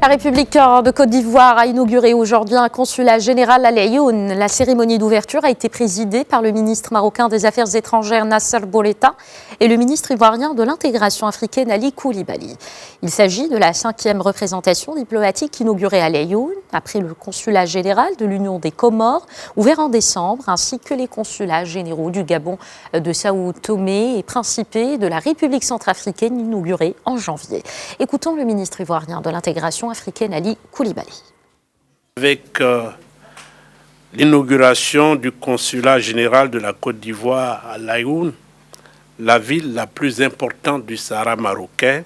La République de Côte d'Ivoire a inauguré aujourd'hui un consulat général à Lyayoune. La cérémonie d'ouverture a été présidée par le ministre marocain des Affaires étrangères Nasser Bourita et le ministre ivoirien de l'intégration africaine Ali Koulibaly. Il s'agit de la 5e représentation diplomatique inaugurée à Lyayoune, après le consulat général de l'Union des Comores, ouvert en décembre, ainsi que les consulats généraux du Gabon, de Sao Tomé et Principe, de la République centrafricaine inaugurés en janvier. Écoutons le ministre ivoirien de l'intégration africaine Ali Koulibaly. Avec l'inauguration du consulat général de la Côte d'Ivoire à Lyayoune, la ville la plus importante du Sahara marocain,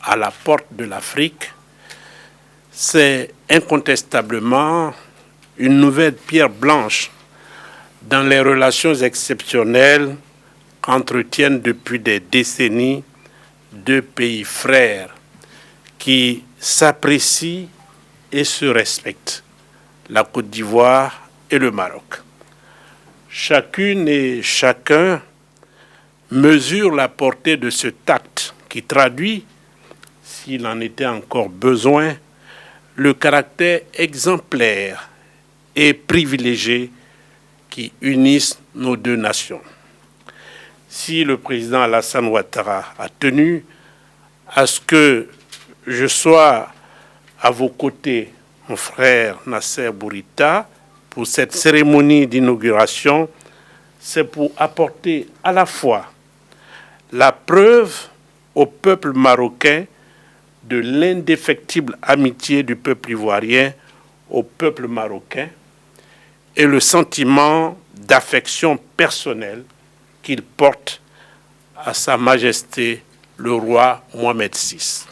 à la porte de l'Afrique, c'est incontestablement une nouvelle pierre blanche dans les relations exceptionnelles qu'entretiennent depuis des décennies deux pays frères qui s'apprécient et se respectent, la Côte d'Ivoire et le Maroc. Chacune et chacun mesure la portée de ce acte qui traduit, s'il en était encore besoin, le caractère exemplaire et privilégié qui unissent nos deux nations. Si le président Alassane Ouattara a tenu à ce que je sois à vos côtés, mon frère Nasser Bourita, pour cette cérémonie d'inauguration, c'est pour apporter à la fois la preuve au peuple marocain de l'indéfectible amitié du peuple ivoirien au peuple marocain et le sentiment d'affection personnelle qu'il porte à Sa Majesté le roi Mohamed VI.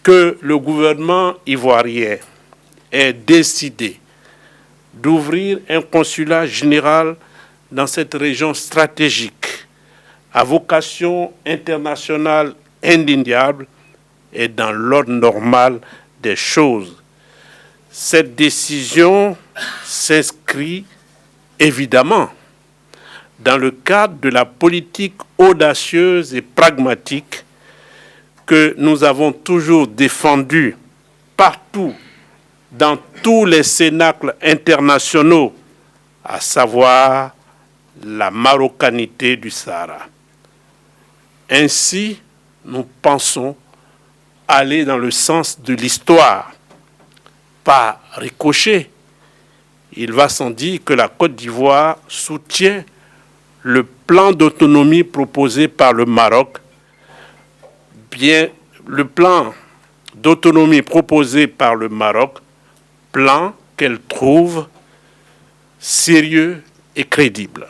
Que le gouvernement ivoirien ait décidé d'ouvrir un consulat général dans cette région stratégique à vocation internationale indéniable est dans l'ordre normal des choses. Cette décision s'inscrit évidemment dans le cadre de la politique audacieuse et pragmatique que nous avons toujours défendue partout, dans tous les cénacles internationaux, à savoir la marocanité du Sahara. Ainsi, nous pensons aller dans le sens de l'histoire, pas ricochet. Il va sans dire que la Côte d'Ivoire soutient le plan d'autonomie proposé par le Maroc, le plan d'autonomie proposé par le Maroc, plan qu'elle trouve sérieux et crédible.